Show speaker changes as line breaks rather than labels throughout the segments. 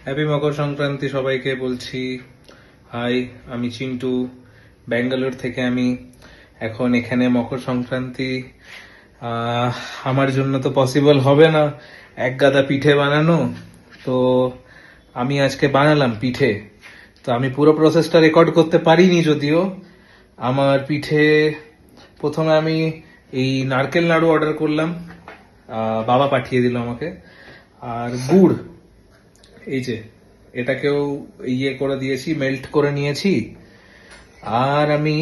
Happy Makar Sankranti সবাইকে বলছি। High, আমি চিন্টু, ব্যাঙ্গালোর থেকে। আমি এখন এখানে মকর সংক্রান্তি আমার জন্য তো পসিবল হবে না এক গাদা পিঠে বানানো, তো আমি আজকে বানালাম পিঠে। তো আমি পুরো প্রসেসটা রেকর্ড করতে পারিনি যদিও। আমার পিঠে প্রথমে আমি এই নারকেল নাড়ু অর্ডার করলাম, বাবা পাঠিয়ে দিল আমাকে। আর গুড়, এই যে এটাকেও ইয়ে করে দিয়েছি, মেল্ট করে নিয়েছি। আর আমি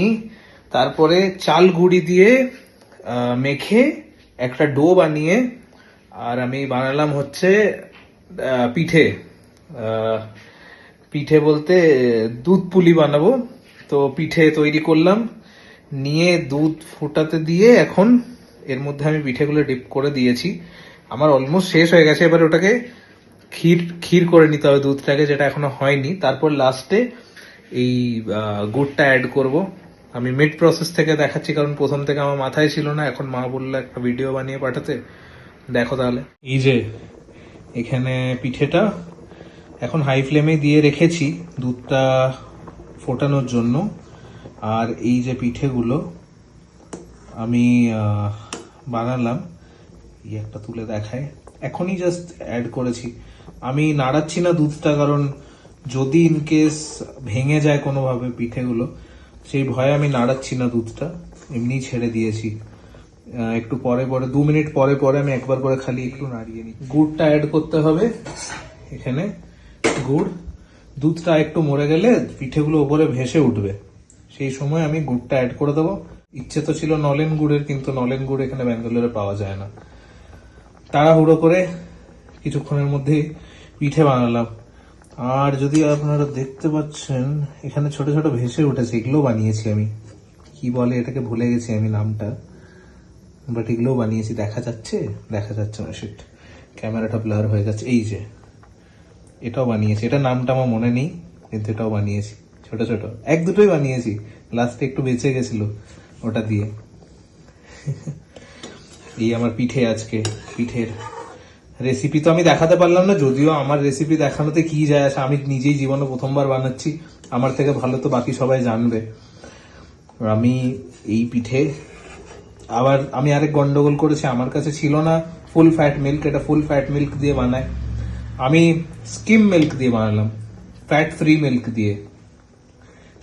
তারপরে চাল গুঁড়ি দিয়ে মেখে একটা ডো বানিয়ে আর আমি বানালাম হচ্ছে পিঠে। পিঠে বলতে দুধ পুলি বানাবো। তো পিঠে তৈরি করলাম, নিয়ে দুধ ফোটাতে দিয়ে এখন এর মধ্যে আমি পিঠেগুলো ডিপ করে দিয়েছি। আমার অলমোস্ট শেষ হয়ে গেছে। এবার ওটাকে ক্ষীর করে নিতে হবে দুধটাকে, যেটা এখনো হয়নি। তারপর লাস্টে এই গুড়টা অ্যাড করব। আমি মিড প্রসেস থেকে দেখাচ্ছি, কারণ প্রথম থেকে আমার মাথায় ছিল না। এখন মা বললো একটা ভিডিও বানিয়ে পাঠাতে। দেখো তাহলে। এই যে এখানে পিঠেটা এখন হাই ফ্লেমে দিয়ে রেখেছি দুধটা ফোটানোর জন্য। আর এই যে পিঠেগুলো আমি বানালাম, এই একটা তুলে দেখায়, এখনই জাস্ট অ্যাড করেছি। আমি নাড়াচ্ছি না দুধটা, কারণ যদি ইনকেস ভেঙে যায় কোনোভাবে পিঠেগুলো, সেই ভয়ে আমি নাড়াচ্ছি না দুধটা, এমনি ছেড়ে দিয়েছি। একটু পরে পরে 2 মিনিট পরে পরে আমি একবার করে খালি একটু নাড়িয়ে নিই। গুড়টা অ্যাড করতে হবে এখানে। গুড়, দুধটা একটু মরে গেলে পিঠেগুলো উপরে ভেসে উঠবে, সেই সময় আমি গুড়টা অ্যাড করে দেবো। ইচ্ছে তো ছিল নলেন গুড়ের, কিন্তু নলেন গুড় এখানে ব্যাঙ্গালোরে পাওয়া যায় না। তাড়াহুড়ো করে কিছুক্ষণের মধ্যে পিঠে বানালাম। আর যদি আপনারা দেখতে পাচ্ছেন এখানে ছোট ছোট ভেসে উঠেছে, এগুলো বানিয়েছি আমি। কি বলে এটাকে ভুলে গেছি আমি নামটা, বাট এগুলো বানিয়েছি। দেখা যাচ্ছে না, শিট, ক্যামেরাটা ব্লার হয়ে যাচ্ছে। এই যে এটাও বানিয়েছি, এটা নামটা আমার মনে নেই, কিন্তু এটাও বানিয়েছি। ছোট ছোট এক দুটোই বানিয়েছি, লাস্টে একটু বেঁচে গেছিল ওটা দিয়ে। এই আমার পিঠে, আজকে পিঠের রেসিপি তো আমি দেখাতে পারলাম না, যদিও আমার রেসিপি দেখানোতে কি যায় আসে। আমি নিজেই জীবনে প্রথমবার বানাচ্ছি, আমার থেকে ভালো তো বাকি সবাই জানবে। আমি এই পিঠে আবার আমি আরেক গন্ডগোল করেছি, আমার কাছে ছিল না ফুল ফ্যাট মিল্ক। এটা ফুল ফ্যাট মিল্ক দিয়ে বানায়, আমি স্কিম মিল্ক দিয়ে বানালাম, ফ্যাট ফ্রি মিল্ক দিয়ে।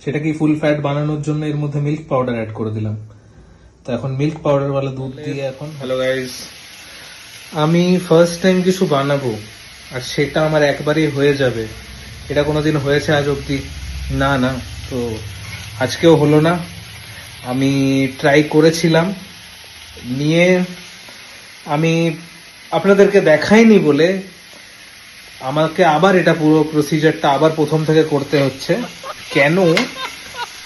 সেটা কি ফুল ফ্যাট বানানোর জন্য এর মধ্যে মিল্ক পাউডার অ্যাড করে দিলাম। তো এখন মিল্ক পাউডার वाला দুধ দিয়ে এখন। হ্যালো গাইস, আমি ফার্স্ট টাইম কিছু বানাবো আর সেটা আমার একবারেই হয়ে যাবে, এটা কোনোদিন হয়েছে আজ অব্দি? না না। তো আজকেও হলো না। আমি ট্রাই করেছিলাম, নিয়ে আমি আপনাদেরকে দেখাইনি বলে আমাকে আবার এটা পুরো প্রসিজারটা আবার প্রথম থেকে করতে হচ্ছে। কেন?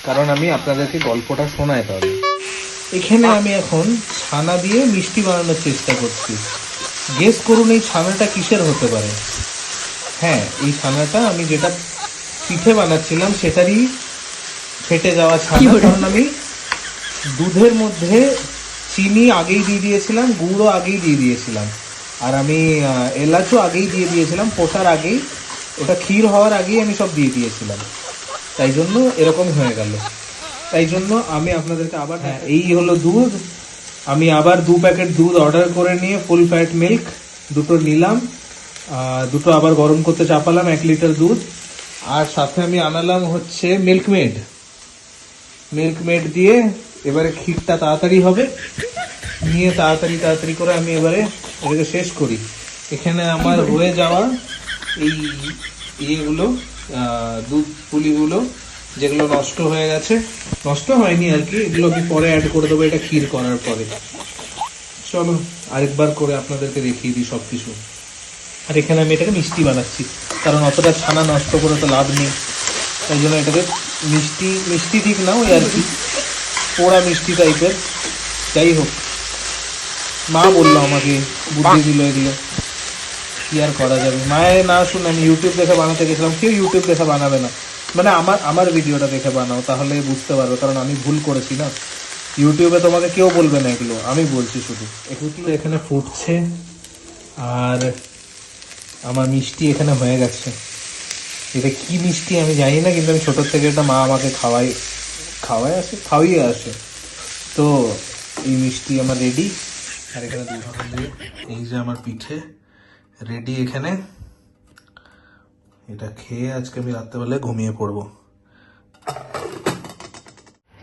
কারণ আমি আপনাদেরকে গল্পটা শোনাই তাহলে। এখানে আমি এখন ছানা দিয়ে মিষ্টি বানানোর চেষ্টা করছি। গেস করুন এই ছানাটা কিসের হতে পারে? হ্যাঁ, এই ছানাটা আমি যেটা পিঠে বানাচ্ছিলাম সেটারই ফেটে যাওয়া ছানা। কারণ আমি দুধের মধ্যে চিনি আগেই দিয়ে দিয়েছিলাম, গুড়ও আগেই দিয়ে দিয়েছিলাম, আর আমি এলাচও আগেই দিয়ে দিয়েছিলাম ফোটার আগেই। ওটা ক্ষীর হওয়ার আগেই আমি সব দিয়ে দিয়েছিলাম, তাই জন্য এরকম হয়ে গেল। তাই জন্য আমি আপনাদেরকে আবার, হ্যাঁ, এই হলো দুধ। আমি আবার 2 প্যাকেট দুধ অর্ডার করে নিয়ে ফুল ফ্যাট মিল্ক দুটো নিলাম, দুটো আবার গরম করতে চাপালাম, 1 লিটার দুধ। আর সাথে আমি আনালাম হচ্ছে মিল্কমেড দিয়ে এবারে ক্ষীরটা তাড়াতাড়ি হবে, নিয়ে তাড়াতাড়ি করে আমি এবারে এটাকে শেষ করি। এখানে আমার হয়ে যাওয়া এই ইয়েগুলো, দুধ পুলিগুলো যেগুলো নষ্ট হয়ে গেছে, নষ্ট হয়নি আর কি, এগুলো আমি পরে অ্যাড করে দেবো এটা ক্ষীর করার পরে। চলো আরেকবার করে আপনাদেরকে দেখিয়ে দিই সবকিছু। আর এখানে আমি এটাকে মিষ্টি বানাচ্ছি, কারণ অতটা ছানা নষ্ট করে তো লাভ নেই। তাই জন্য এটাকে মিষ্টি ঠিক না, ওই আর কি পোড়া মিষ্টি টাইপের। যাই হোক, মা বললো আমাকে, বুদ্ধি দিল এগুলো, কি আর করা যাবে। মায়ের না শুনে আমি ইউটিউব দেখে বানাতে গেছিলাম। কেউ ইউটিউব দেখে বানাবে না, মানে আমার ভিডিওটা দেখে বানাও, তাহলে বুঝতে পারবে। কারণ আমি ভুল করেছি না, ইউটিউবে তোমাকে কেউ বলবে না এগুলো, আমি বলছি শুধু। এগুলো এখানে ফুটছে আর আমার মিষ্টি এখানে হয়ে গেছে। এটা কি মিষ্টি আমি জানি না, কিন্তু আমি ছোটোর থেকে এটা মা আমাকে খাওয়াইয়ে আসে। তো এই মিষ্টি আমার রেডি। আর এখানে দুধ দিয়ে এই যে আমার পিঠে রেডি এখানে। এটা খেয়ে আজকে আমি রাত্রেবেলায় ঘুমিয়ে পড়বো।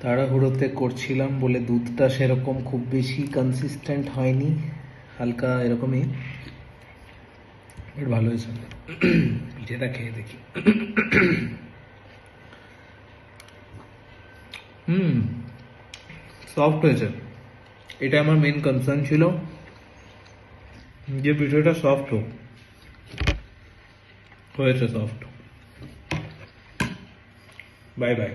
তাড়াহুড়োতে করছিলাম বলে দুধটা সেরকম খুব বেশি কনসিস্টেন্ট হয়নি, হালকা এরকমই। ভালো হয়েছে। পিঠেটা খেয়ে দেখি। সফট হয়েছে। এটা আমার মেন কনসার্ন ছিল যে পিঠেটা সফট হোক, হয়েছে সফট। Bye bye.